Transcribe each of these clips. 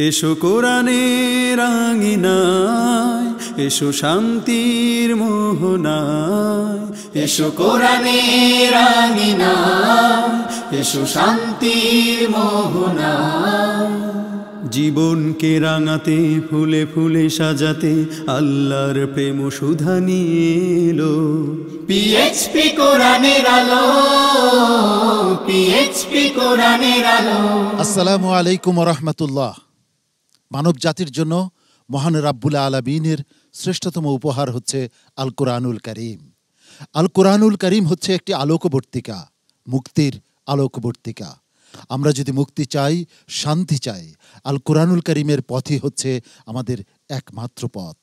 এসো কোরআনের আঙিনায়, এসো শান্তির মোহনায়, এসো কোরআনের আঙিনায়, এসো শান্তির মোহনায়। জীবনকে রাঙাতে, ফুলে ফুলে সাজাতে আল্লাহর প্রেম সুধা নিয়ে এলো পিএইচপি কোরআনের আলো, পিএইচপি কোরআনের আলো। আসসালামু আলাইকুম ওয়া রাহমাতুল্লাহ। মানব জাতির জন্য মহান রাব্বুল আলামিনের শ্রেষ্ঠতম উপহার হচ্ছে আল কোরআনুল কারীম। আল কোরআনুল কারীম হচ্ছে একটি আলোকবর্তিকা, মুক্তির আলোকবর্তিকা। আমরা যদি মুক্তি চাই, শান্তি চাই, আল কোরআনুল কারীমের পথই হচ্ছে আমাদের একমাত্র পথ।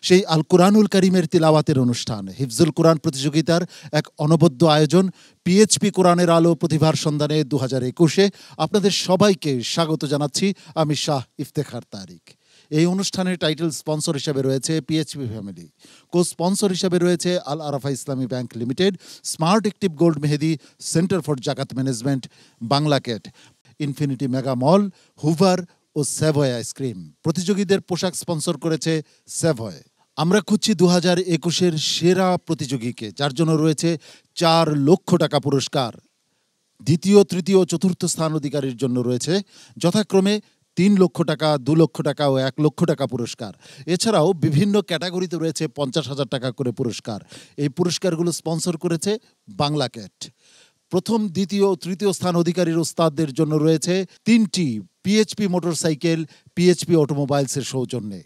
সেই আল কোরআনুল কারীমের তিলাওয়াতের অনুষ্ঠান হিফজুল কোরআন প্রতিযোগিতার এক অনবদ্য আয়োজন পিএইচপি কোরআনের আলো প্রতিভার সন্ধানে 2021-এ আপনাদের সবাইকে স্বাগত জানাচ্ছি। আমি শাহ ইফতেখার তারিক। এই অনুষ্ঠানের টাইটেল স্পন্সর হিসেবে রয়েছে পিএইচপি ফ্যামিলি, কো স্পন্সর হিসেবে রয়েছে আল আরাফা ইসলামী bank limited, smart active gold Mehedi, centre for Zakat ম্যানেজমেন্ট, বাংলাকেট, ইনফিনিটি মেগা মল, হুভার ও স্যাভয় আইসক্রিম। প্রতিযোগীদের পোশাক স্পন্সর করেছে স্যাভয়। আমরা খুঁজছি 2021-এর সেরা প্রতিযোগীকে, যার জন্য রয়েছে 4 লক্ষ টাকা পুরস্কার। দ্বিতীয়, তৃতীয়, চতুর্থ স্থান অধিকারীর জন্য রয়েছে যথাক্রমে 3 লক্ষ টাকা, 2 লক্ষ টাকা ও 1 লক্ষ টাকা পুরস্কার। এছাড়াও বিভিন্ন ক্যাটাগরিতে রয়েছে 50,000 টাকা করে পুরস্কার। এই পুরস্কারগুলো স্পন্সর করেছে বাংলাকেট। প্রথম, দ্বিতীয় ও তৃতীয় স্থান অধিকারীর ওস্তাদদের জন্য রয়েছে 3টি পিএইচপি মোটরসাইকেল পিএইচপি অটোমোবাইলসের সৌজন্যে।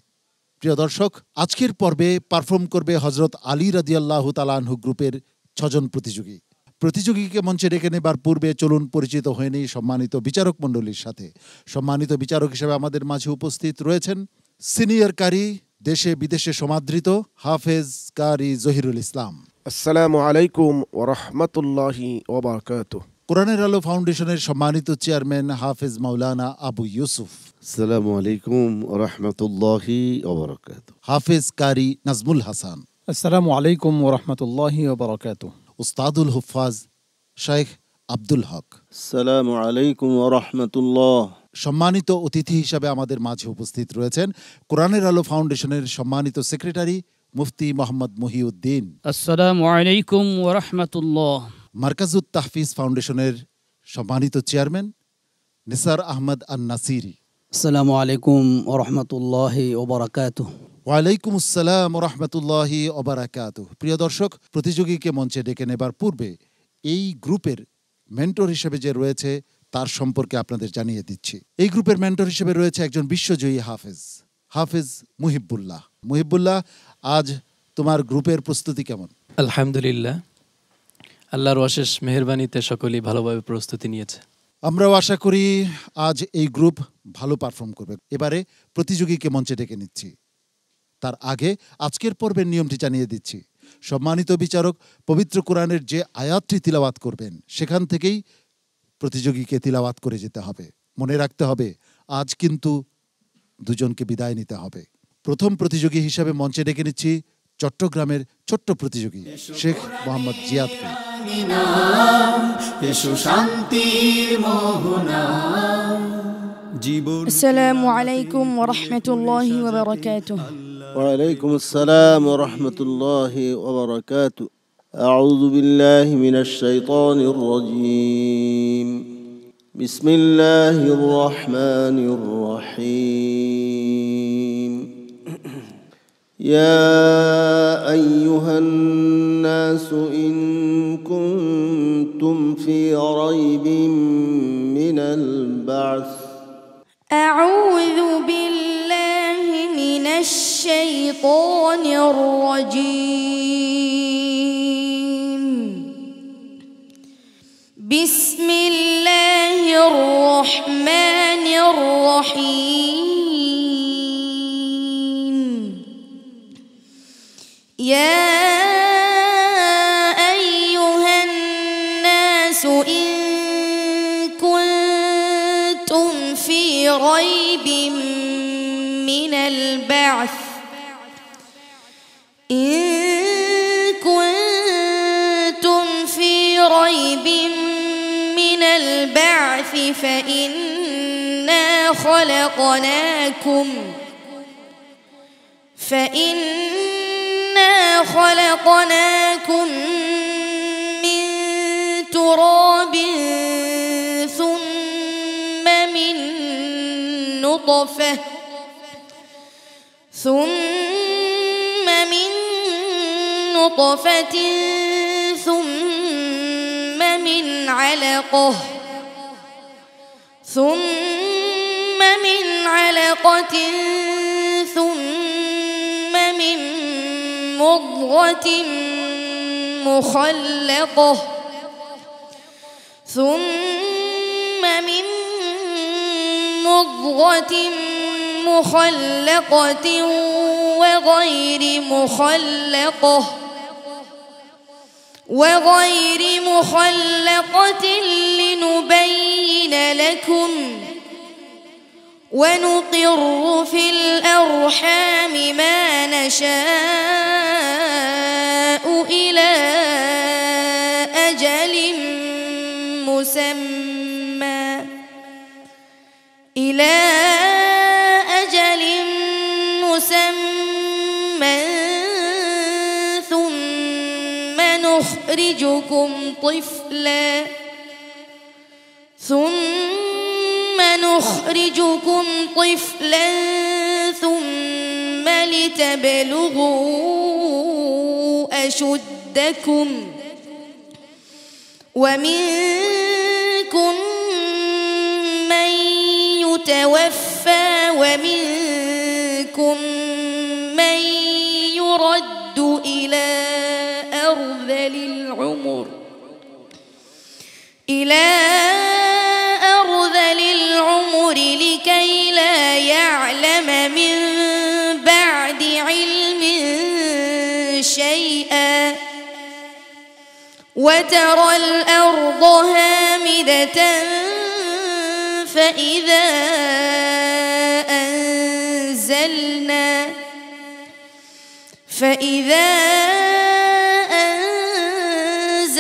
প্রিয় দর্শক, আজকের পর্বে পারফর্ম করবে হযরত আলী রাদিয়াল্লাহু তাআলা আনহু গ্রুপের 6 জন প্রতিযোগী। প্রতিযোগীকে মঞ্চে ডেকে নেবার পূর্বে চলুন পরিচিত হয়ে নেই সম্মানিত বিচারক মণ্ডলীর সাথে। সম্মানিত বিচারক হিসেবে আমাদের মাঝে উপস্থিত রয়েছেন সিনিয়র কারি, দেশে বিদেশে সমাদৃত হাফেজ কারি জহিরুল ইসলাম। আসসালামু আলাইকুম ওয়া রাহমাতুল্লাহি ওয়া বারাকাতুহু। কোরআনের আলো ফাউন্ডেশনের সম্মানিত চেয়ারম্যান হাফেজ মাওলানা আবু ইউসুফ। আসসালামু আলাইকুম ওয়া রাহমাতুল্লাহি ওয়া বারাকাতুহু। হাফেজ কারি নাজমুল হাসান। আসসালামু আলাইকুম ওয়া রাহমাতুল্লাহি ওয়া বারাকাতুহু। উস্তাদুল হুফাজ শেখ আব্দুল হক। আসসালামু আলাইকুম ওয়া রাহমাতুল্লাহ। সম্মানিত অতিথি হিসাবে আমাদের মাঝে উপস্থিত রয়েছেন কোরআনের আলো ফাউন্ডেশনের সম্মানিত সেক্রেটারি মুফতি মোহাম্মদ মহিউদ্দিন। আসসালামু আলাইকুম ওয়া রাহমাতুল্লাহ। মার্কাজুত তাহফিজ ফাউন্ডেশনের সম্মানিত চেয়ারম্যান নিসার আহমদ আন-নাসিরি। আসসালামু আলাইকুম ওয়া রাহমাতুল্লাহি ওয়া বারাকাতুহু। ওয়ালাইকুম আসসালাম ওয়া রাহমাতুল্লাহি ওয়া বারাকাতুহু। প্রিয় দর্শক, প্রতিযোগীকে মঞ্চে ডেকে নেবার পূর্বে এই গ্রুপের মেন্টর হিসেবে যে রয়েছে তার সম্পর্কে আপনাদের জানিয়ে দিচ্ছি। এই গ্রুপের মেন্টর হিসেবে রয়েছে একজন বিশ্বজয়ী হাফেজ মুহিবুল্লাহ। মুহিবুল্লাহ, আজ তোমার গ্রুপের প্রস্তুতি কেমন? আলহামদুলিল্লাহ, আল্লাহর অশেষ মেহেরবানিতে সকলেই ভালোভাবে প্রস্তুতি নিয়েছে। আমরাও আশা করি আজ এই গ্রুপ ভালো পারফর্ম করবে। এবারে প্রতিযোগীকে মঞ্চে ডেকে নিচ্ছি। তার আগে আজকের পর্বের নিয়মটি জানিয়ে দিচ্ছি। সম্মানিত বিচারক পবিত্র কোরআনের যে আয়াতটি তিলাওয়াত করবেন সেখান থেকেই প্রতিযোগীকে তিলাওয়াত করে যেতে হবে। মনে রাখতে হবে, আজ কিন্তু দুজনকে বিদায় নিতে হবে। প্রথম প্রতিযোগী হিসাবে মঞ্চে ডেকে নিচ্ছি চট্টগ্রামের ছোট্ট প্রতিযোগী শেখ মোহাম্মদ জিয়াদকে। আসসালামু আলাইকুম ওয়া রাহমাতুল্লাহি ওয়া বারাকাতুহু। ওয়া আলাইকুম আসসালাম ওয়া রাহমাতুল্লাহি ওয়া বারাকাতুহু। আউযু বিল্লাহি মিনাশ শাইতানির রাজীম। বিসমিল্লাহির রহমানির রহিম। يا أيها الناس إن كنتم في ريب من البعث أعوذ بالله من الشيطان الرجيم. بسم الله الرحمن الرحيم. يا أيها الناس إن كنتم في ريب من البعث فإنا خلقناكم من تراب ثم من نطفة ثم من علقة ثم من مضغة مخلقة وغير مخلقة لنبين لكم ونقر في الأرحام ما نشاء إلى أجل مسمى ثم نخرجكم طفلا ثم لتبلغوا أشدكم ومنكم من يتوفى ومنكم من يرد إلى أرذل العمر لكي لا يعلم من بعد علم شيئا وترى الأرض هامدة فإذا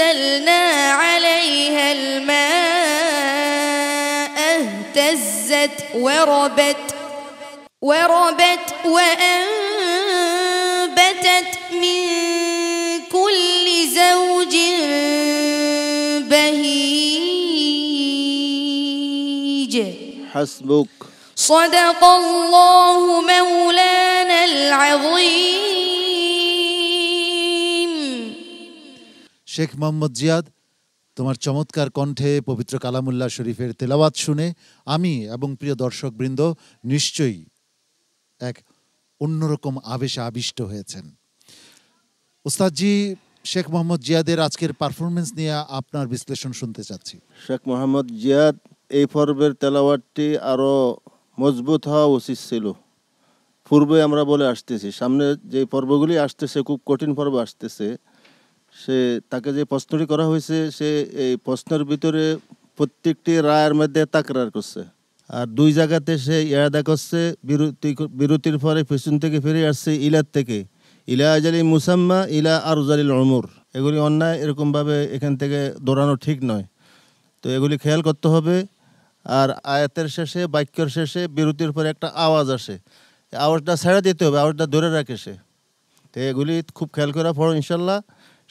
أنزلنا عليها الماء اهتزت وربت وأنبتت من كل زوج بهيج حسبك صدق الله مولانا العظيم শেখ মোহাম্মদ জিয়াদ, তোমার চমৎকার কণ্ঠে পবিত্র কালামুল্লাহ শরীফের তেলাওয়াত শুনে আমি এবং প্রিয় দর্শকবৃন্দ নিশ্চয়ই এক অন্যরকম আবেশে আবিষ্ট হয়েছেন। উস্তাদজি, শেখ মোহাম্মদ জিয়াদের আজকের পারফরমেন্স নিয়ে আপনার বিশ্লেষণ শুনতে চাচ্ছি। শেখ মোহাম্মদ জিয়াদ এই পর্বের তেলাওয়াতটি আরও মজবুত হওয়া উচিত ছিল। পূর্বে আমরা বলে আসতেছি, সামনে যে পর্বগুলি আসতেছে খুব কঠিন পর্ব আসতেছে, তাকে যে প্রশ্নটি করা হয়েছে সে এই প্রশ্নের ভিতরে প্রত্যেকটি রায়ের মধ্যে তাকরার করছে, আর দুই জায়গাতে সে ইয়াদা করছে, বিরতির পরে পেছন থেকে ফিরে আসছে ইলার থেকে, ইলা আজালি মুসাম্মা ইলা আরজালিল উমর। এগুলি অন্যায়, এরকমভাবে এখান থেকে দৌড়ানো ঠিক নয়, তো এগুলি খেয়াল করতে হবে। আর আয়াতের শেষে, বাক্যের শেষে বিরতির পরে একটা আওয়াজ আসে, আওয়াজটা ছেড়ে দিতে হবে, আওয়াজটা ধরে রাখে সে। তো এগুলি খুব খেয়াল করে পড়ো, ইনশাল্লাহ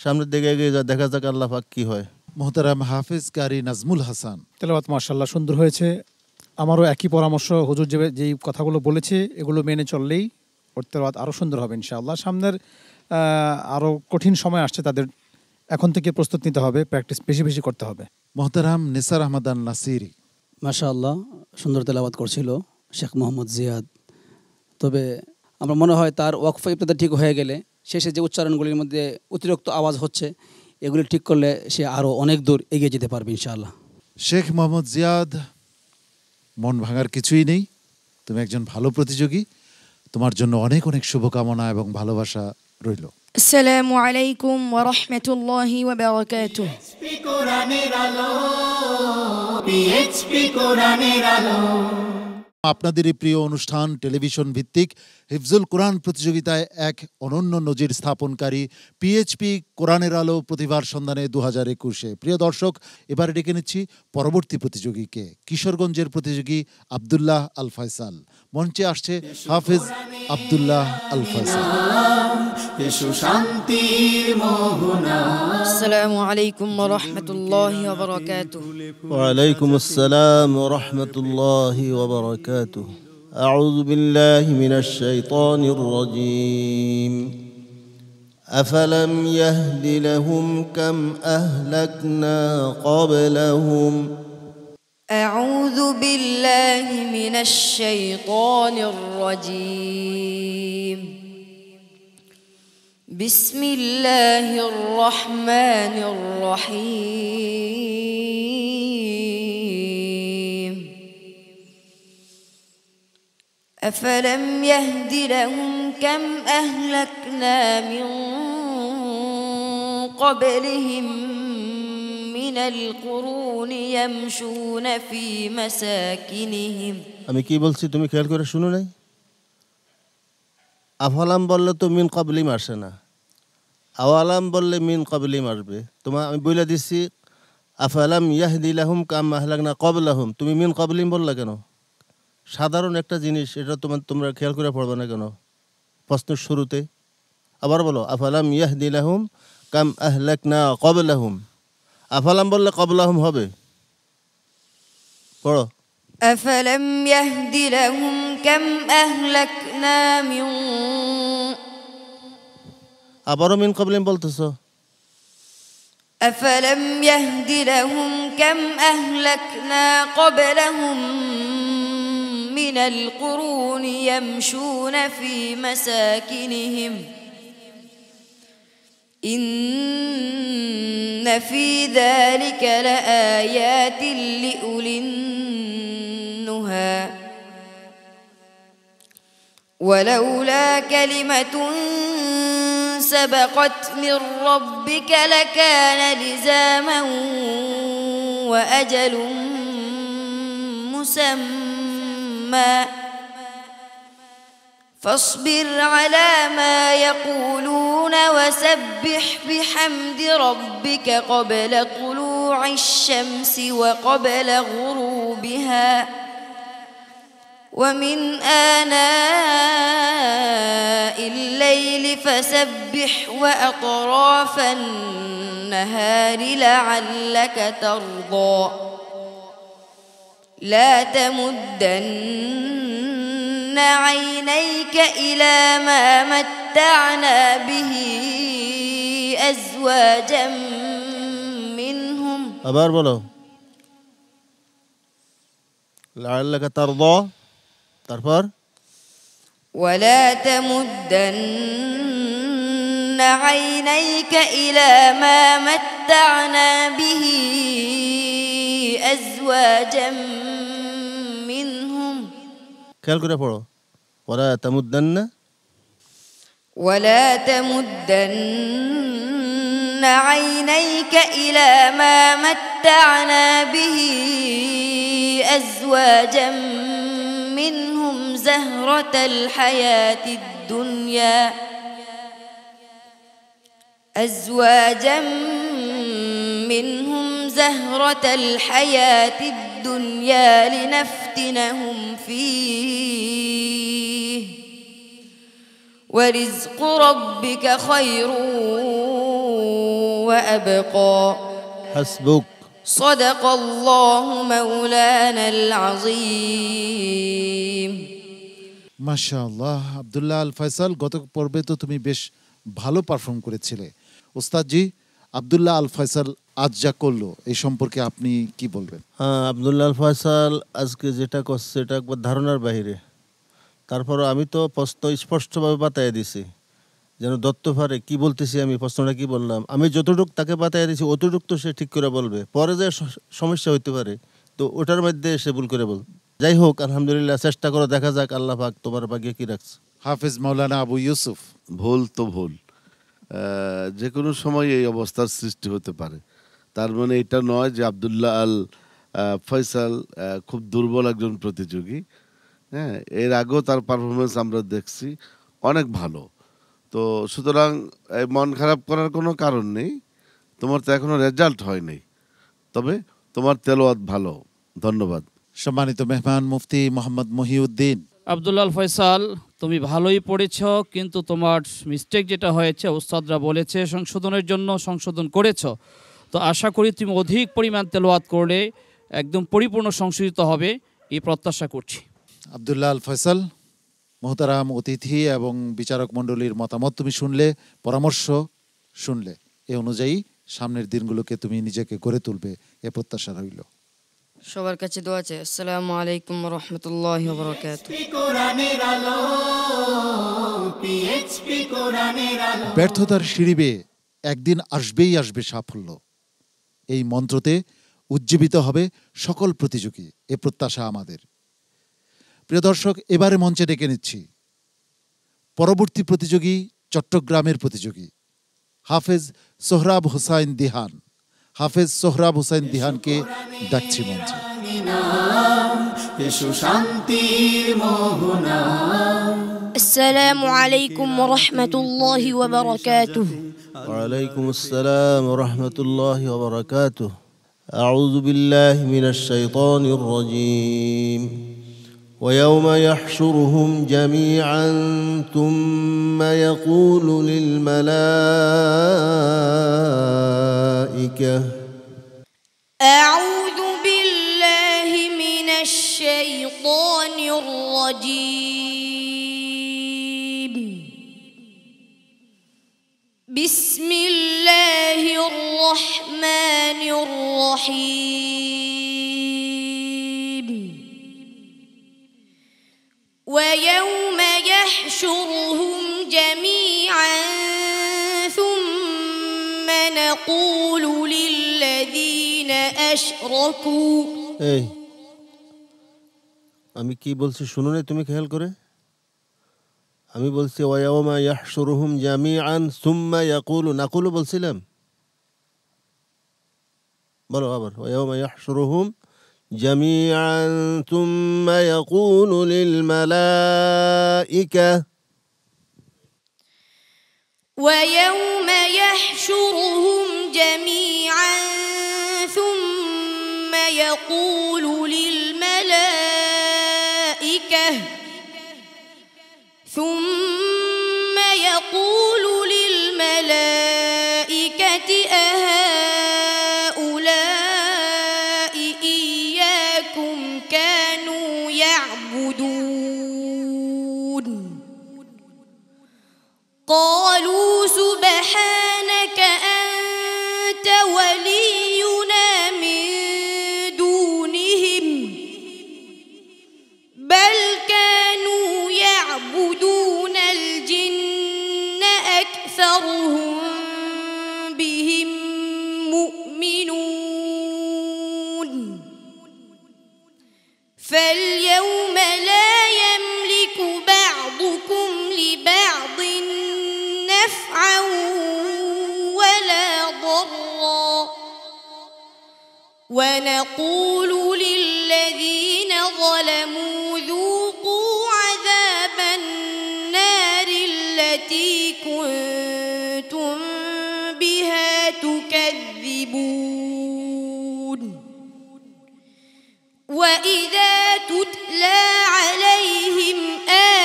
সামনের দিকে এগিয়ে যা, দেখা যাক আল্লাহ পাক কি হয়। মোহতারাম হাফিজ কারি নাজমুল হাসান, তেলাওয়াত মাশাআল্লাহ সুন্দর হয়েছে। আমারও একই পরামর্শ, হুজুর যেই কথাগুলো বলেছে এগুলো মেনে চললেই ওর তেলাওয়াত আরও সুন্দর হবে ইনশাআল্লাহ। সামনের আরও কঠিন সময় আসছে, তাদের এখন থেকে প্রস্তুত নিতে হবে, প্র্যাকটিস বেশি বেশি করতে হবে। মোহতারাম নিসার আহমদান নাসিরি, মাশাআল্লাহ সুন্দর তেলাওয়াত করছিল শেখ মোহাম্মদ জিয়াদ। তবে আমার মনে হয় তার ওয়াকফা ইবতিদা ঠিক হয়ে গেলে শেষে যে উচ্চারণগুলির মধ্যে অতিরিক্ত আওয়াজ হচ্ছে এগুলি ঠিক করলে সে আরও অনেক দূর এগিয়ে যেতে পারবে ইনশাআল্লাহ। শেখ মোহাম্মদ জিয়াদ, মন ভাঙার কিছুই নেই, তুমি একজন ভালো প্রতিযোগী, তোমার জন্য অনেক অনেক শুভকামনা এবং ভালোবাসা রইল। আসসালামু আলাইকুম ওয়া রাহমাতুল্লাহি ওয়া বারাকাতুহু। কোরআনের আলো, PHP কোরআনের আলো। আপনাদের এই প্রিয় অনুষ্ঠান টেলিভিশন ভিত্তিক হিফজুল কোরআন প্রতিযোগিতায় এক অনন্য নজির স্থাপনকারী পিএইচপি কোরআনের আলো প্রতিভার সন্ধানে 2021-এ। প্রিয় দর্শক, এবারে ডেকে নিচ্ছি পরবর্তী প্রতিযোগীকে, কিশোরগঞ্জের প্রতিযোগী আব্দুল্লাহ আল ফয়সাল। মঞ্চে আসছে হাফেজ আব্দুল্লাহ আল ফয়সাল। এসো শান্তির মোহনা। আসসালামু আলাইকুম ওয়া রাহমাতুল্লাহি ওয়া বারাকাতুহু। وعليكم السلام ورحمة الله وبركاته. أعوذ بالله من الشيطان الرجيم. أفلم يهد لهم كم أهلكنا قبلهم. أعوذ بالله من الشيطان الرجيم. بسم الله الرحمن الرحيم. أفلم يهد لهم كم أهلكنا من قبلهم من القرون يمشون في مساكنهم. আমি কি বলছি তুমি খেয়াল করে শুনো নাই? আফালাম বললে তো মিন কাবলিম আসে না, আওয়ালাম বললে মিন কাবলিম আসবে। তোমার আমি বলে দিচ্ছি আফালাম ইয়াহদি লাহুম কাম আহলাকনা ক্বাবলাহুম, তুমি মিন কাবলিম বললা কেন? সাধারণ একটা জিনিস, এটা তোমরা খেয়াল করে পড়বে না কেন প্রশ্নের শুরুতে? আবার বলো আফালাম ইয়াহদি লাহুম কাম আহলাকনা ক্বাবলাহুম। আফালাম বললে ক্বাবলাহুম হবে। পড়ো। أفلم يهد لهم كم أهلكنا من আবারও মিন কাবলিম বলতেছো। أفلم يهد لهم كم أهلكنا قبلهم من القرون يمشون في مساكنهم إن في ذلك لآيات لأولي النهى ولولا كلمة سبقت من ربك لكان لزاما وأجل مسمى فاصبر على ما يقولون وسبح بحمد ربك قبل طلوع الشمس وقبل غروبها ومن آناء الليل فسبح وأطراف النهار لعلك ترضى لا تمدن عينيك إلى ما متعنا به أزواجا منهم আবার বলো লাআল্লাকা তারদা। তারপর ولا تمدن عينيك إلى ما متعنا به أزواجا منهم খেয়াল করে পড়ো। ওয়ালা তামুদ্দান্না ولا تمدن عينيك إلى ما متعنا به أزواجا منهم زهرة الحياة الدنيا أزواجا منهم زهرة الحياة الدنيا لنفتنهم فيه ورزق ربك خير وأبقى হাসবুক। صدق الله مولانا العظيم. মাশাআল্লাহ আব্দুল্লাহ আল ফয়সাল, গত পর্বে তো তুমি বেশ ভালো পারফর্ম করেছিলে। ওস্তাদজি, আব্দুল্লাহ আল ফয়সাল আজ যা করলো এই সম্পর্কে আপনি কি বলবেন? হ্যাঁ, আব্দুল্লাহ আল ফয়সাল আজকে যেটা করছে এটা একবার ধারণার বাইরে। তারপরও আমি তো প্রশ্ন স্পষ্টভাবে বাতায় দিছি, যেন দত্ত ফারে কি বলতেছি, আমি প্রশ্নটা কি বললাম, আমি যতটুকু তাকে বাতায় দিছি অতটুকু তো সে ঠিক করে বলবে, পরে যে সমস্যা হইতে পারে তো ওটার মধ্যে সে ভুল করে বল। যাই হোক, আলহামদুলিল্লাহ, চেষ্টা করে দেখা যাক আল্লাহ পাক তোমার ভাগ্যে কি রাখছে। হাফেজ মাওলানা আবু ইউসুফ। ভুল তো ভুল, যে কোনো সময় এই অবস্থার সৃষ্টি হতে পারে। তার মানে এটা নয় যে আব্দুল্লাহ আল ফয়সাল খুব দুর্বল একজন প্রতিযোগী। হ্যাঁ, এর আগেও তার পারফরমেন্স আমরা দেখছি অনেক ভালো। তো সুতরাং এই মন খারাপ করার কোনো কারণ নেই, তোমার তো এখনো রেজাল্ট হয়নি, তবে তোমার তেলাওয়াত ভালো। ধন্যবাদ। সম্মানিত মেহমান মুফতি মোহাম্মদ মহিউদ্দিন। আব্দুল্লাহ ফয়সাল, তুমি ভালোই পড়েছ, কিন্তু তোমার মিস্টেক যেটা হয়েছে উস্তাদরা বলেছে সংশোধনের জন্য সংশোধন করেছ। তো আশা করি তুমি অধিক পরিমাণ তেলাওয়াত করলে একদম পরিপূর্ণ সংশোধিত হবে, এই প্রত্যাশা করছি। আব্দুল্লাহ আল ফয়সাল, মোহতারাম অতিথি এবং বিচারক মণ্ডলীর মতামত তুমি শুনলে, পরামর্শ শুনলে, এ অনুযায়ী সামনের দিনগুলোকে তুমি নিজেকে গড়ে তুলবে, এ প্রত্যাশা রইল। সবার কাছে দোয়া আছে। আসসালামু আলাইকুম ওয়া রাহমাতুল্লাহি ওয়া বারাকাতুহু। ব্যর্থতার সিঁড়ি বেয়ে একদিন আসবেই আসবে সাফল্য, এই মন্ত্রতে উজ্জীবিত হবে সকল প্রতিযোগী, এ প্রত্যাশা আমাদের। প্রিয় দর্শক, এবারে মঞ্চে ডেকে নিচ্ছি পরবর্তী প্রতিযোগী, চট্টগ্রামের প্রতিযোগী হাফেজ সোহরাব হোসাইন দিহান। হাফেজ সোহরাব হোসাইন দিহানকে ডাকছি মঞ্চে। আসসালামু আলাইকুম ওয়া রাহমাতুল্লাহি ওয়া বারাকাতুহু। ওয়ালাইকুম আসসালাম ওয়া রাহমাতুল্লাহি ওয়া বারাকাতুহু। আউযু বিল্লাহি মিনাশ শাইতানির রাজীম। ويوم يحشرهم جميعا ثم يقول للملائكة أعوذ بالله من الشيطان الرجيم. بسم الله الرحمن الرحيم. ويوم يحشرهم جميعا ثم نقول للذين أشركوا এই আমি কি বলছি শুনো না তুমি খেয়াল করে? আমি বলছি ওয়ায়াউমা ইয়াহশুরুহুম জামিআন সুম্মা ইয়াকুলু, নাকুলু বলছিলাম, বলো আবার। ওয়ায়াউমা ইয়াহশুরুহুম জামিআন সুম্মা ইয়াকুলু লিল মালাইকা। ويوم يحشرهم جميعا ثم يقول للملائكة أهؤلاء إياكم كانوا يعبدون قالوا سبحانك أنت ولينا من دونهم بل كانوا يعبدون الجن أكثرهم بهم مؤمنون فاليوم لا يملك بعضكم لبعض نفعا ولا ضرا ونقول للذين ظلموا ذوقوا عذاب النار التي كنتم بها تكذبون وإذا تتلى عليهم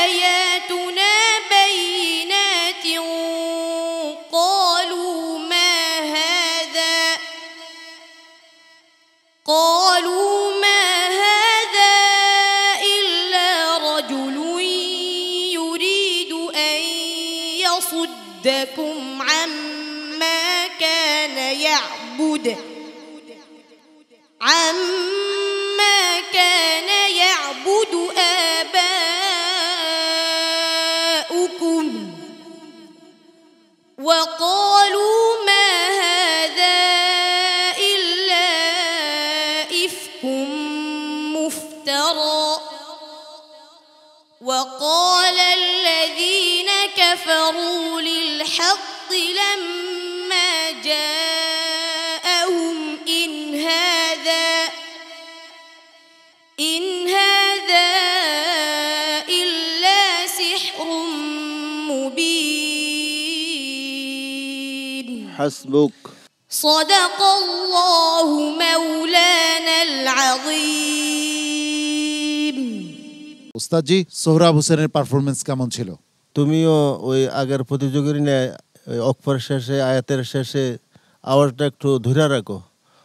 آياتنا بينات قالوا ما هذا إلا رجل يريد أن يصدكم عما كان يعبد آباؤكم وقالوا ما هذا إلا إفك مفترى وقال الذين كفروا للحق لما جاءهم إن هذا হাসবুক। صدق الله مولانا العظيم. উস্তাদজি, সোহরাব হোসেনের পারফরমেন্স কেমন ছিল? তুমিও ওই আগের প্রতিযোগীর নিয়ে অক্ষর শেষে আয়াতের শেষে আওয়াজটা একটু ধরে রাখো।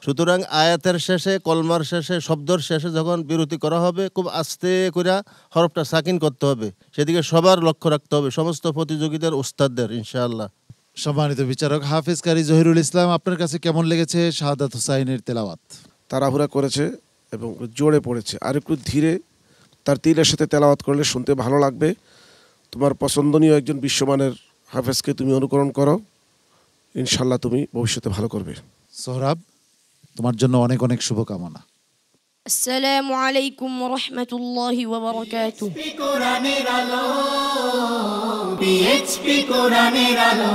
সুতরাং আয়াতের শেষে, কলমার শেষে, শব্দর শেষে যখন বিরতি করা হবে খুব আস্তে করে হরফটা সাকিন করতে হবে, সেদিকে সবার লক্ষ্য রাখতে হবে, সমস্ত প্রতিযোগীদের, উস্তাদদের ইনশাআল্লাহ। সম্মানিত বিচারক হাফেজ কারি জহিরুল ইসলাম, আপনার কাছে কেমন লেগেছে শাহাদাত হুসাইনের তেলাওয়াত? তাড়াহুড়া করেছে এবং জোরে পড়েছে, আর একটু ধীরে তার তিলের সাথে তেলাওয়াত করলে শুনতে ভালো লাগবে। তোমার পছন্দনীয় একজন বিশ্বমানের হাফেজকে তুমি অনুকরণ করো, ইনশাল্লাহ তুমি ভবিষ্যতে ভালো করবে। সোহরাব, তোমার জন্য অনেক অনেক শুভকামনা। আসসালামু আলাইকুম ওয়া রাহমাতুল্লাহি ওয়া বারাকাতুহু। কোরআনের আলো, পিএইচপি কোরআনের আলো।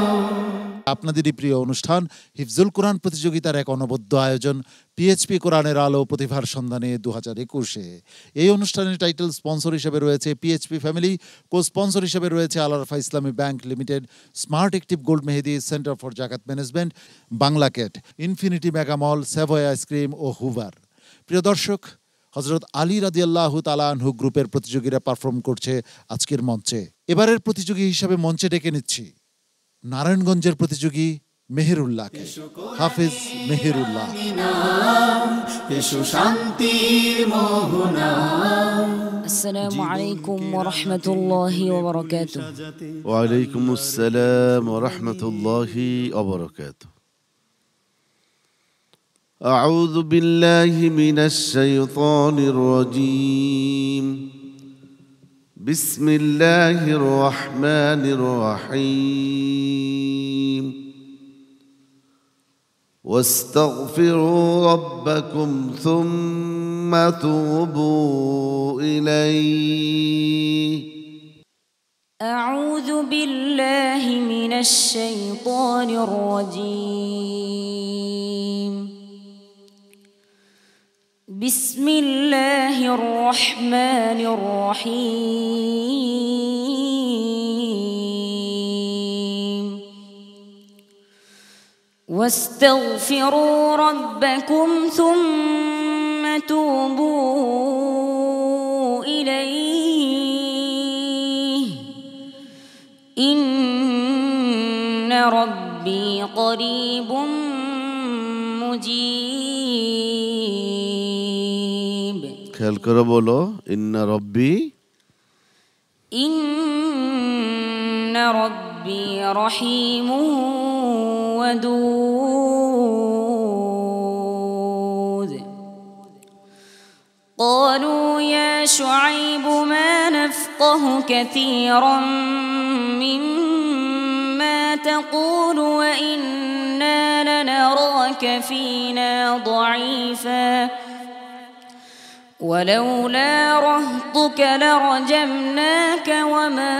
আপনাদেরই প্রিয় অনুষ্ঠান হিফজুল কোরআন প্রতিযোগিতার এক অনবদ্য আয়োজন পিএইচপি কোরআনের আলো প্রতিভার সন্ধানে 2021-এ। এই অনুষ্ঠানের টাইটেল স্পন্সর হিসেবে রয়েছে পিএইচপি ফ্যামিলি, কো স্পন্সর হিসেবে রয়েছে Al Arafah Islami bank limited, smart active gold Mehedi, centre for Zakat management, Bangla cat, infinity megamall, Savoy ice cream ও হুভার। প্রিয় দর্শক, হযরত আলী রাদিয়াল্লাহু তাআলা আনহু গ্রুপের প্রতিযোগীরা পারফর্ম করছে আজকের মঞ্চে। এবারের প্রতিযোগী হিসেবে মঞ্চে ডেকে নিচ্ছি নারায়ণগঞ্জের প্রতিযোগী মেহেরুল্লাহকে। হাফেজ মেহেরুল্লাহ। এসো শান্তির মোহনা। আসসালামু আলাইকুম ওয়া রাহমাতুল্লাহি ওয়া বারাকাতুহু। ওয়া আলাইকুমুস সালাম ওয়া রাহমাতুল্লাহি ওয়া বারাকাতুহু। আউযু বিল্লাহি মিনাশ শাইতানির রাজীম। বিসমিল্লাহির রহমানির রহিম। واستغفروا ربكم ثم توبوا إليه. أعوذ بالله من الشيطان الرجيم. بسم الله الرحمن الرحيم. واستغفروا ربكم ثم توبوا إليه إن ربي قريب مجيب. খেয়াল করে বলো, ইন্না রব্বি। إن ربي رحيم ودود. قالوا يا شعيب ما نفقه كثيرا مما تقول وإنا لنراك فينا ضعيفا ولولا رهطك لرجمناك وما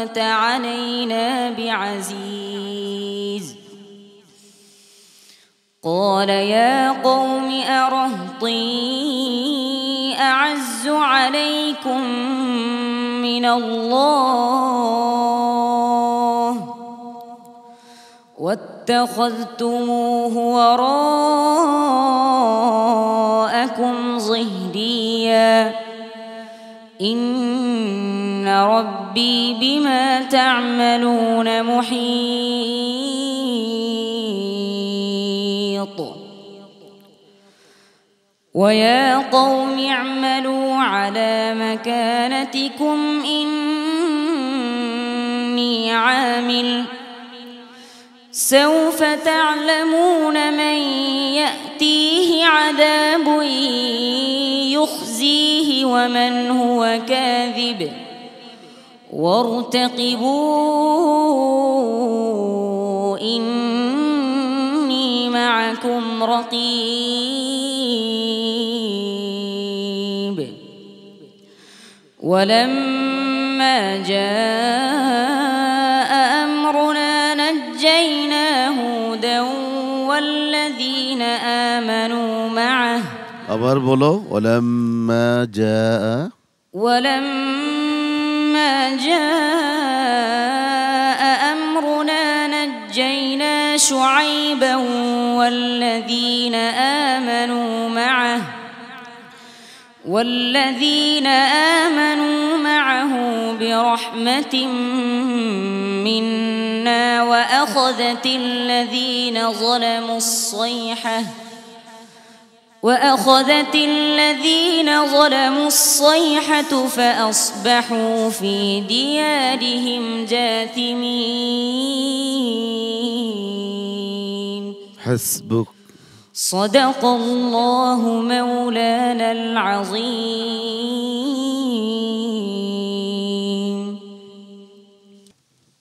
أنت علينا بعزيز. قال يا قوم أرهطي أعز عليكم من الله واتخذتموه وراءكم ظهريا إن ربي بما تعملون محيط. ويا قوم اعملوا على مكانتكم إني عامل سوف تعلمون من يأتيه عذاب يخزيه ومن هو كاذب وارتقبوا إني معكم رقيب. ولما جاء أمرنا نجينا هودا والذين آمنوا معه আবার বলো, ওয়ালাম্মা জাআ। ولما فلما جاء أمرنا نجينا شعيبا والذين آمنوا معه برحمة منا وأخذت الذين ظلموا الصيحة فأصبحوا في ديارهم جاثمين. حسبك. صدق الله مولانا العظيم.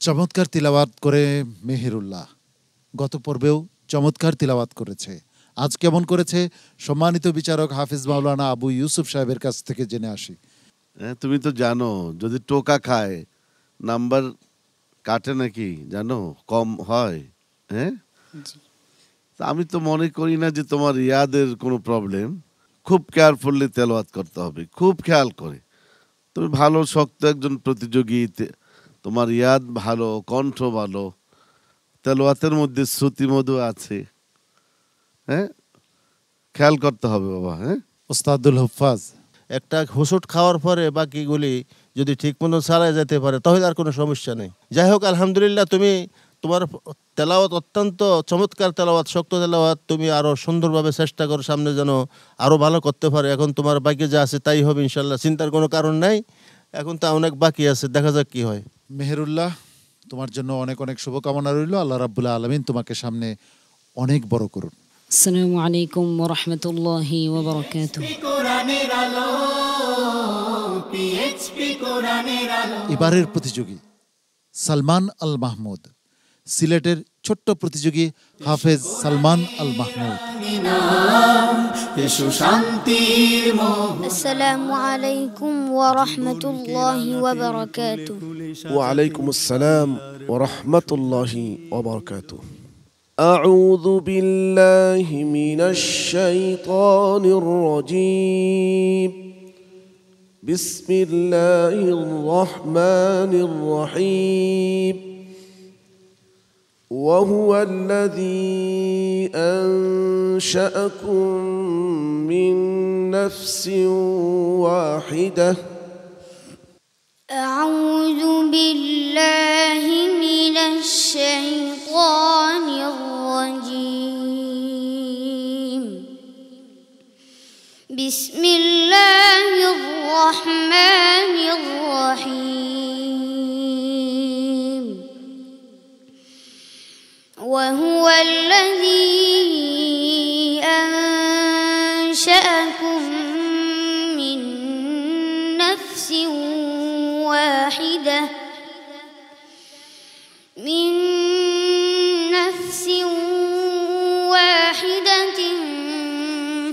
চমৎকার তিলাওয়াত করে মেহেরুল্লাহ গত পর্বেও চমৎকার তিলাওয়াত করেছে। আজ কেমন করেছে সম্মানিত বিচারক হাফিজ মাওলানা আবু ইউসুফ সাহেবের কাছ থেকে জেনে আসি। তুমি তো জানো যদি টোকা খায় নাম্বার কাটে নাকি জানো, কম হয়। হ্যাঁ, আমি তো মনে করি না যে তোমার ইয়াদের কোনো প্রবলেম। খুব কেয়ারফুলি তেলাওয়াত করতে হবে, খুব খেয়াল করে। তুমি ভালো শক্ত একজন প্রতিযোগী, তোমার ইয়াদ ভালো, কণ্ঠ ভালো, তেলাওয়াতের মধ্যে শ্রুতিমধু আছে। হ্যাঁ, খেয়াল করতে হবে বাবা। হ্যাঁ, ওস্তাদুল হুফাজ, একটা হুসুট খাওয়ার পরে বাকিগুলি যদি ঠিক মতো চালায় যেতে পারে তাহলে আর কোনো সমস্যা নেই। যাই হোক, আলহামদুলিল্লাহ, তোমার তেলাওয়াত অত্যন্ত চমৎকার তেলাওয়াত, শক্ত তেলাওয়াত। তুমি আরো সুন্দরভাবে চেষ্টা করো, সামনে যেন আরো ভালো করতে পারে। এখন তোমার বাকি যা আছে তাই হবে ইনশাল্লাহ, চিন্তার কোনো কারণ নাই। এখন তো অনেক বাকি আছে, দেখা যাক কি হয়। মেহেরুল্লাহ, তোমার জন্য অনেক অনেক শুভকামনা রইল। আল্লাহ রাব্বুল আলামিন তোমাকে সামনে অনেক বড় করুন। আসসালামু আলাইকুম ওয়া রাহমাতুল্লাহি ওয়া বারাকাতুহু। এবারের প্রতিযোগী সালমান আল মাহমুদ, সিলেটের ছোট্ট প্রতিযোগী হাফেজ সালমান আল মাহমুদ। আসসালামু আলাইকুম ওয়া রাহমাতুল্লাহি ওয়া বারাকাতুহু। ওয়া আলাইকুম আসসালাম ওয়া রাহমাতুল্লাহি ওয়া বারাকাতুহু। أعوذ بالله من الشيطان الرجيم. بسم الله الرحمن الرحيم. وهو الذي أنشأكم من نفس واحدة. أعوذ بالله من الشيطان الرجيم. بسم الله الرحمن الرحيم. وهو الذي أنشأكم من نفس واحدة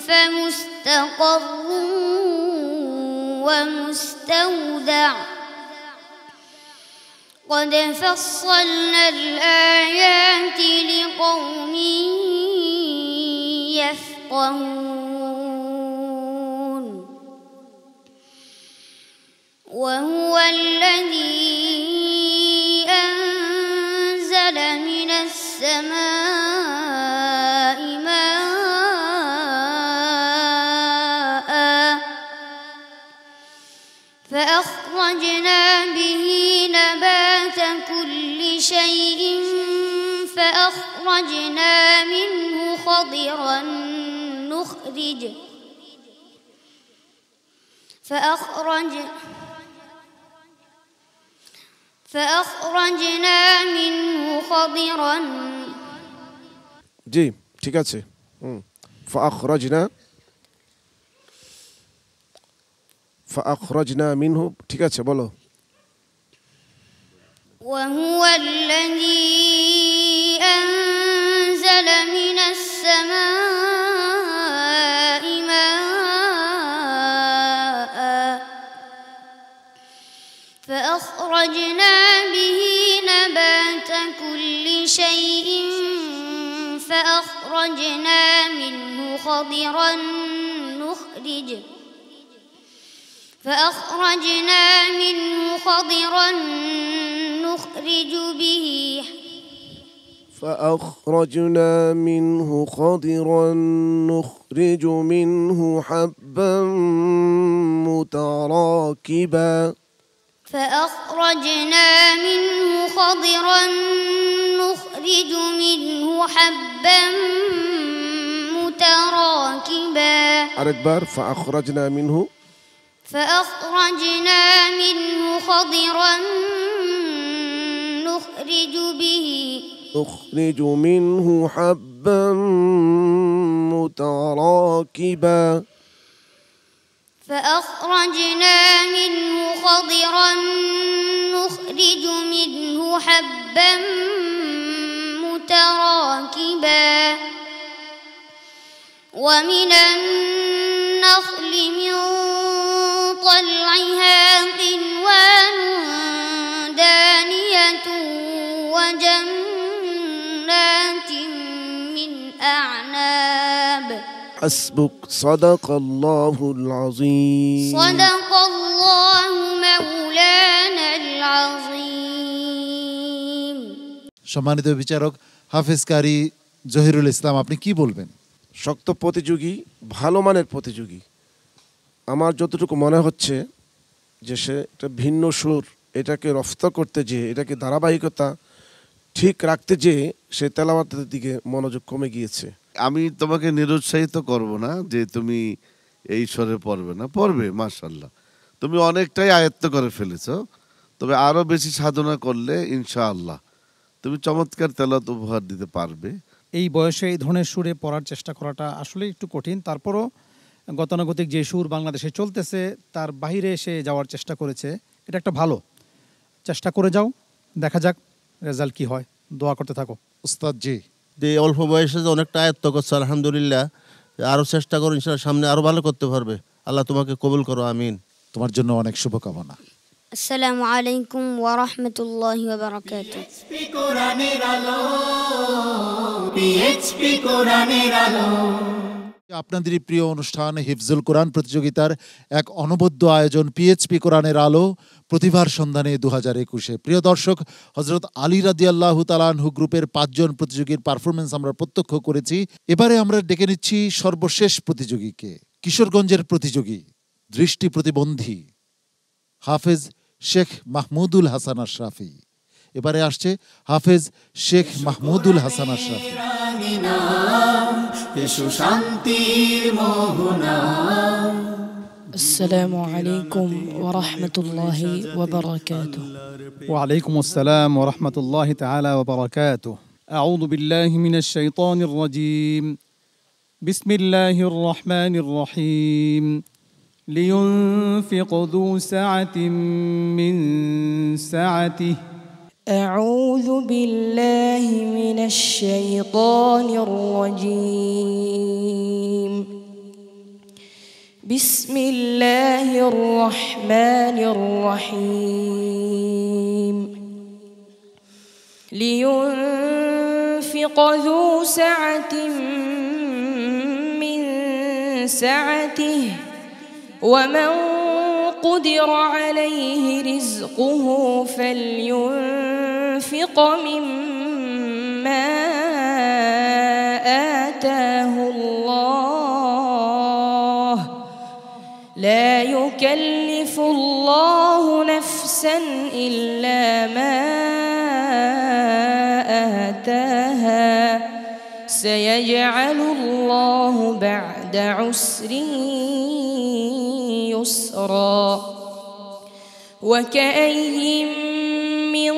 فمستقر ومستودع. قد فصلنا الآيات لقوم يفقهون. وهو الذي أنزل من السماء ماء فأخرجنا به نبات كل شيء فأخرجنا منه خضرا জি ঠিক আছে। فأخرجنا منه ঠিক আছে, বলো। وهو الذي أنزل من السماء ماء فأخرجنا به نبات كل شيء فأخرجنا منه خضرا فأخرجنا منه خضرا نخرج به فأخرجنا منه خضرا نخرج منه حبا متراكبا فأخرجنا منه خضرا نخرج منه حبا متراكبا أركبر فأخرجنا منه خضرا نخرج منه حبا متراكبا فأخرجنا منه خضرا نخرج منه حبا متراكبا ومن النخل من طلعها قنوان دانية وجنات من أعناب حسبك صدق الله العظيم صدق الله مولانا العظيم সম্মানিত বিচারক হাফেজ কারি জহিরুল ইসলাম, আপনি কি বলবেন? শক্ত প্রতিযোগী, ভালো মানের প্রতিযোগী। আমার যতটুকু মনে হচ্ছে যে সে একটা ভিন্ন সুর, এটাকে রফত করতে যেয়ে, এটাকে ধারাবাহিকতা ঠিক রাখতে যেয়ে সে তেলাওয়াতের দিকে মনোযোগ কমে গিয়েছে। আমি তোমাকে নিরুৎসাহিত করব না যে তুমি এই স্বরে পড়বে না, পড়বে মাশাআল্লাহ। তুমি অনেকটাই আয়ত্ত করে ফেলেছো, তবে আরও বেশি সাধনা করলে ইনশাআল্লাহ তুমি চমৎকার তেলাওয়াত উপহার দিতে পারবে। এই বয়সে এই ধরনের সুরে পড়ার চেষ্টা করাটা আসলে একটু কঠিন। তারপরও গতানুগতিক যে সুর বাংলাদেশে চলতেছে তার বাইরে এসে যাওয়ার চেষ্টা করেছে, এটা একটা ভালো চেষ্টা করে যাও, দেখা যাক রেজাল্ট কি হয়, দোয়া করতে থাকো। উস্তাদ জি, এই অল্প বয়সে যে অনেকটা আয়ত্ত করছে, আলহামদুলিল্লাহ। আরও চেষ্টা করো, ইনশাআল্লাহ সামনে আরও ভালো করতে পারবে। আল্লাহ তোমাকে কবুল করো, আমিন। তোমার জন্য অনেক শুভকামনা। আসসালামু আলাইকুম ওয়া রাহমাতুল্লাহি ওয়া বারাকাতুহু। কোরআনের আলো, পিএইচপি কোরআনের আলো। আপনাদেরই প্রিয় অনুষ্ঠান হিফজুল কোরআন প্রতিযোগিতার এক অনবদ্য আয়োজন পিএইচপি কোরআনের আলো প্রতিভার সন্ধানে 2021। প্রিয় দর্শক, হযরত আলী রাদিয়াল্লাহু তাআলা আনহু গ্রুপের 5 জন প্রতিযোগীর পারফরমেন্স আমরা প্রত্যক্ষ করেছি। এবারে আমরা ডেকে নিচ্ছি সর্বশেষ প্রতিযোগীকে, কিশোরগঞ্জের প্রতিযোগী, দৃষ্টি প্রতিবন্ধী হাফেজ শেখ মাহমুদুল হাসান আশরাফি। এবারে আসছে হাফেজ শেখ মাহমুদুল হাসান আশরাফি। السلام عليكم ورحمة الله وبركاته. وعليكم السلام ورحمة الله تعالى وبركاته. أعوذ بالله من الشيطان الرجيم. بسم الله الرحمن الرحيم. لينفق ذو سعة من سعته. أعوذ بالله من الشيطان الرجيم. بسم الله الرحمن الرحيم. لينفق ذو سعة من سعته ومن قدر عليه رزقه فلينفق مما آتاه الله لا يكلف الله نفسا إلا ما آتاها سيجعل الله بعد عسر يسرا وكأي من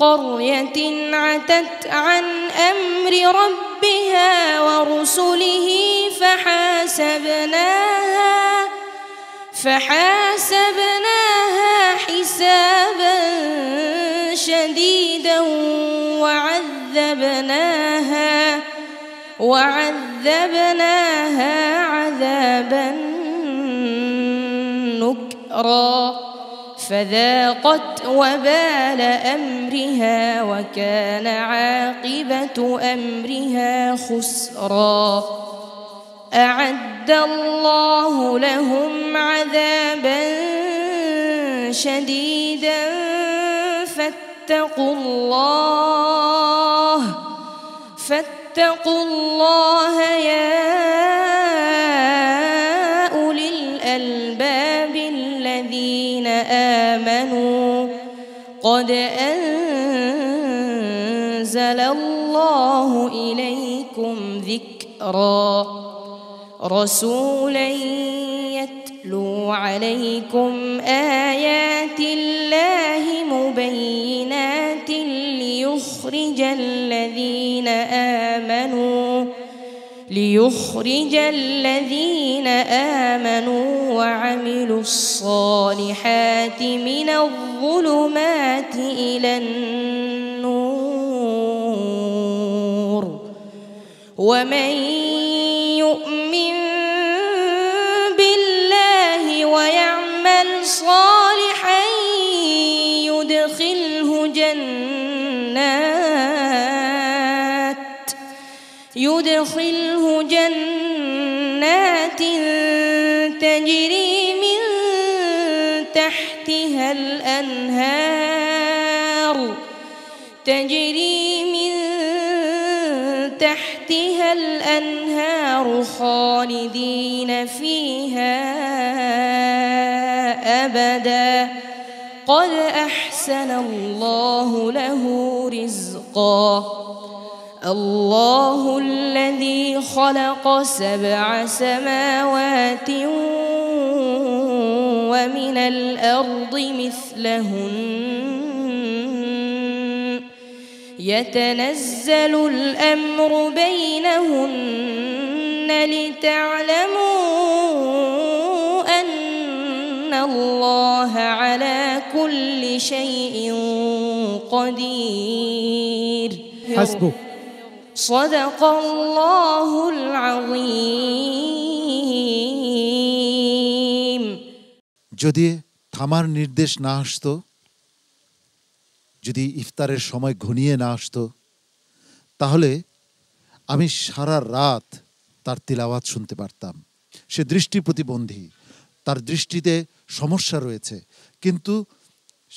قرية عتت عن أمر ربها ورسله فحاسبناها حسابا شديدا وعذبناها عذابا نكرا فذاقت وبال أمرها وكان عاقبة أمرها خسرا أعد الله لهم عذابا شديدا فاتقوا الله يا أولي الألباب الذين آمنوا قد أنزل الله إليكم ذكرا رسولا يتلو عليكم آيات الله مبينات ليخرج الذين آمنوا وعملوا الصالحات من الظلمات إلى النور ومن يؤمن بالله ويعمل صالحا يدخله جنات تجري من تحتها الأنهار خالدين فيها أبدا قد أحسن الله له رزقا الله الذي خلق 7 سماوات ومن الأرض مثلهن يتنزل الأمر بينهن لتعلموا أن الله على كل شيء قدير حسبك صدق الله العظيم যদি থামার নির্দেশ না আসতো, যদি ইফতারের সময় ঘনিয়ে না আসতো, তাহলে আমি সারা রাত তার তিলাওয়াত শুনতে পারতাম। সে দৃষ্টি প্রতিবন্ধী, তার দৃষ্টিতে সমস্যা রয়েছে, কিন্তু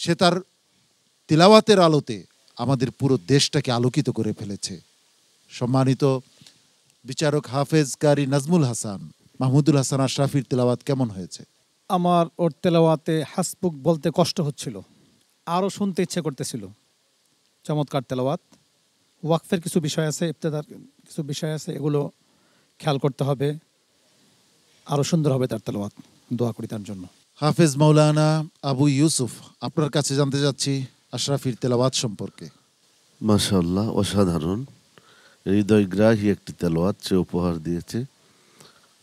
সে তার তিলাওয়াতের আলোতে আমাদের পুরো দেশটাকে আলোকিত করে ফেলেছে। সম্মানিত বিচারক হাফেজ কারি নাজমুল হাসান, মাহমুদুল হাসান আশরাফির তেলাওয়াত কেমন হয়েছে? আমার ওর তেলাওয়াতে হাসবুক বলতে কষ্ট হচ্ছিল, আরও শুনতে ইচ্ছে করতেছিল। চমৎকার তেলাওয়াত। ওয়াকফের কিছু বিষয় আছে, ইবতেদার কিছু বিষয় আছে, এগুলো খেয়াল করতে হবে, আরও সুন্দর হবে তার তেলাওয়াত। দোয়া করি তার জন্য। হাফেজ মাওলানা আবু ইউসুফ, আপনার কাছে জানতে যাচ্ছি আশরাফির তেলাওয়াত সম্পর্কে। মাশাআল্লাহ, অসাধারণ, হৃদয়গ্রাহী একটি তেলাওয়াত সে উপহার দিয়েছে।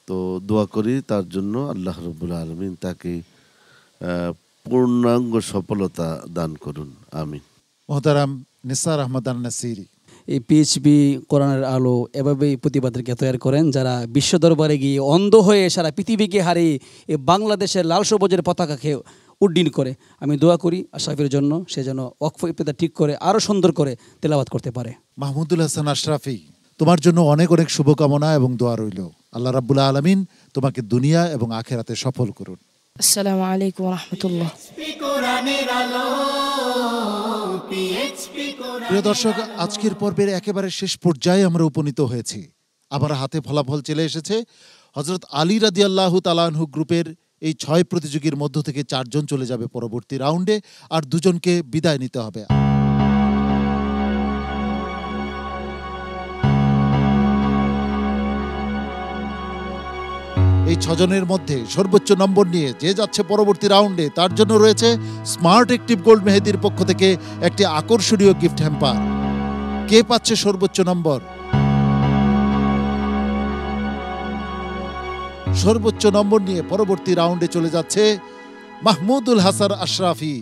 তো দোয়া করি তার জন্য আল্লাহ রাব্বুল আলামিন তাকে পূর্ণাঙ্গ সফলতা দান করুন, আমিন। মোহতারাম নিসার আহমদ আন-নাসিরি, এই পিএইচবি কোরআনের আলো এভাবেই প্রতিবাদীকে তৈরি করেন, যারা বিশ্ব দরবারে গিয়ে অন্ধ হয়ে সারা পৃথিবীকে হারিয়ে এই বাংলাদেশের লাল সবুজের পতাকাকে উড্ডীন করে। আমি দোয়া করি আশরাফির জন্য, সে যেন ওয়াকফ ইবতিদা ঠিক করে আরও সুন্দর করে তেলাওয়াত করতে পারে। মাহমুদুল হাসান আশরাফি, তোমার জন্য অনেক অনেক শুভকামনা এবং দোয়া রইল। আল্লাহ রাব্বুল আলামিন তোমাকে দুনিয়া এবং আখিরাতে সফল করুন। আসসালামু আলাইকুম ওয়া রাহমাতুল্লাহ। প্রিয় দর্শক, আজকের পর্বের একেবারে শেষ পর্যায়ে আমরা উপনীত হয়েছি। আবার হাতে ফলাফল চলে এসেছে। হযরত আলী রাদিয়াল্লাহু তাআলা আনহু গ্রুপের এই 6 প্রতিযোগীর মধ্য থেকে 4 জন চলে যাবে পরবর্তী রাউন্ডে, আর 2 জনকে বিদায় নিতে হবে। এই 6 জনের মধ্যে সর্বোচ্চ নম্বর নিয়ে যে যাচ্ছে পরবর্তী রাউন্ডে, তার জন্য রয়েছে স্মার্ট অ্যাক্টিভ গোল্ড মেহেদির পক্ষ থেকে একটি আকর্ষণীয় গিফট হ্যাম্পার। কে পাচ্ছে সর্বোচ্চ নম্বর? সর্বোচ্চ নম্বর নিয়ে পরবর্তী রাউন্ডে চলে যাচ্ছে মাহমুদুল হাসান আশরাফি।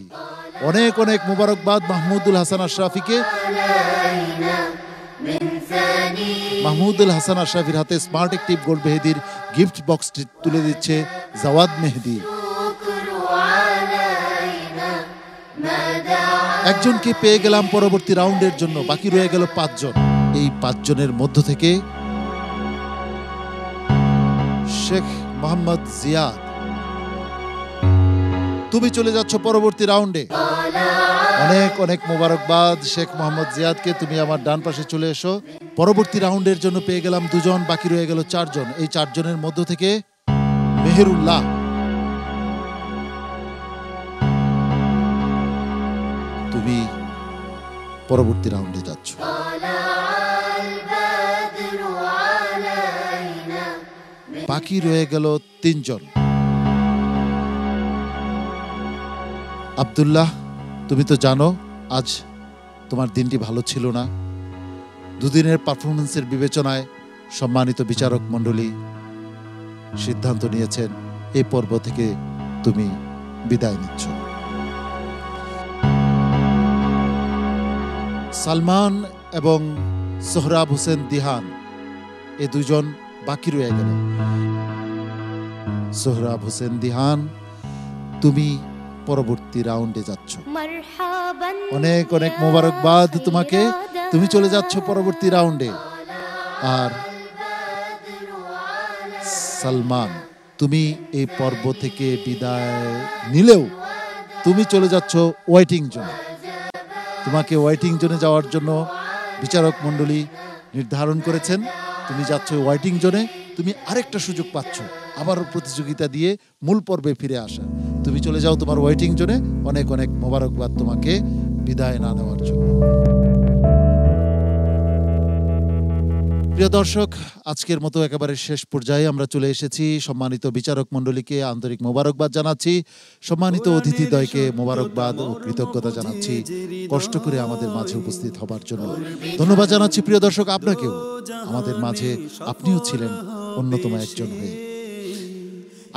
অনেক অনেক মোবারকবাদ মাহমুদুল হাসান আশরাফিকে। মাহমুদুল হাসান আশরাফির হাতে স্মার্ট অ্যাক্টিভ গোল্ড মেহেদির গিফট বক্সটি তুলে দিচ্ছে জাওয়াদ মেহেদি। একজনকে পেয়ে গেলাম পরবর্তী রাউন্ডের জন্য, বাকি রয়ে গেল 5 জন। এই 5 জনের মধ্য থেকে শেখ মোহাম্মদ জিয়াদ, তুমি চলে যাচ্ছ পরবর্তী রাউন্ডে। অনেক অনেক মোবারকবাদ শেখ মোহাম্মদ জিয়াদকে। তুমি আমার ডান পাশে চলে এসো। পরবর্তী রাউন্ডের জন্য পেয়ে গেলাম 2 জন, বাকি রয়ে গেল 4 জন। এই 4 জনের মধ্য থেকে মেহেরুল্লাহ, তুমি পরবর্তী রাউন্ডে যাচ্ছ। বাকি রয়ে গেল 3 জন। আব্দুল্লাহ, তুমি তো জানো আজ তোমার দিনটি ভালো ছিল না। 2 দিনের পারফরমেন্সের বিবেচনায় সম্মানিত বিচারক মণ্ডলী সিদ্ধান্ত নিয়েছেন এই পর্ব থেকে তুমি বিদায় নিচ্ছ। সালমান এবং সোহরাব হোসেন দিহান, এই 2 জন বাকি রয়ে গেল। সোহরাব হোসেন দিহান, তুমি পরবর্তী রাউন্ডে যাচ্ছ। অনেক অনেক মোবারকবাদ তোমাকে। তুমি চলে যাচ্ছ পরবর্তী রাউন্ডে। আর সালমান, তুমি এই পর্ব থেকে বিদায় নিলেও তুমি চলে যাচ্ছ ওয়েটিং জোনে। তোমাকে ওয়েটিং জোনে যাওয়ার জন্য বিচারক মণ্ডলী নির্ধারণ করেছেন। তুমি যাচ্ছ ওয়েটিং জোনে। তুমি আরেকটা সুযোগ পাচ্ছ আবারও প্রতিযোগিতা দিয়ে মূল পর্বে ফিরে আসা। তুমি চলে যাও তোমার ওয়েটিং জোনে। অনেক অনেক মোবারকবাদ তোমাকে বিদায় না নেওয়ার জন্য। প্রিয় দর্শক, আজকের মতো একেবারে শেষ পর্যায়ে আমরা চলে এসেছি। সম্মানিত বিচারক মণ্ডলীকে আন্তরিক মোবারকবাদ জানাচ্ছি। সম্মানিত অতিথিদ্বয়কে মোবারকবাদ ও কৃতজ্ঞতা জানাচ্ছি কষ্ট করে আমাদের মাঝে উপস্থিত হবার জন্য। ধন্যবাদ জানাচ্ছি প্রিয় দর্শক আপনাকেও। আমাদের মাঝে আপনিও ছিলেন অন্যতম একজন হয়ে।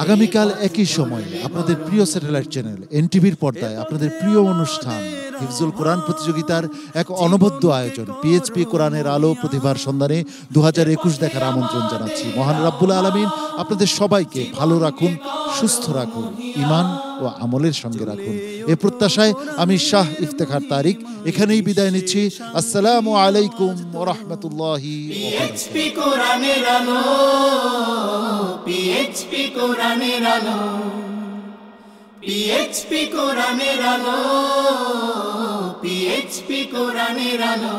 আগামীকাল একই সময়ে আপনাদের প্রিয় স্যাটেলাইট চ্যানেল এনটিভির পর্দায় আপনাদের প্রিয় অনুষ্ঠান হিফজুল কোরআন প্রতিযোগিতার এক অনবদ্য আয়োজন পিএইচপি কোরআনের আলো প্রতিভার সন্ধানে 2021 দেখার আমন্ত্রণ জানাচ্ছি। মহান রাব্বুল আলামিন আপনাদের সবাইকে ভালো রাখুন, সুস্থ রাখুন, ঈমান ও আমলের সঙ্গে রাখুন। এ প্রত্যাশায় আমি শাহ ইফতেখার তারিক এখানেই বিদায় নিচ্ছি। আসসালামু আলাইকুম ওয়া রাহমাতুল্লাহি ওয়া পিএইচপি কোরআনের আলো, পিএইচপি কোরআনের আলো, পিএইচপি কোরআনের আলো, পিএইচপি কোরআনের আলো।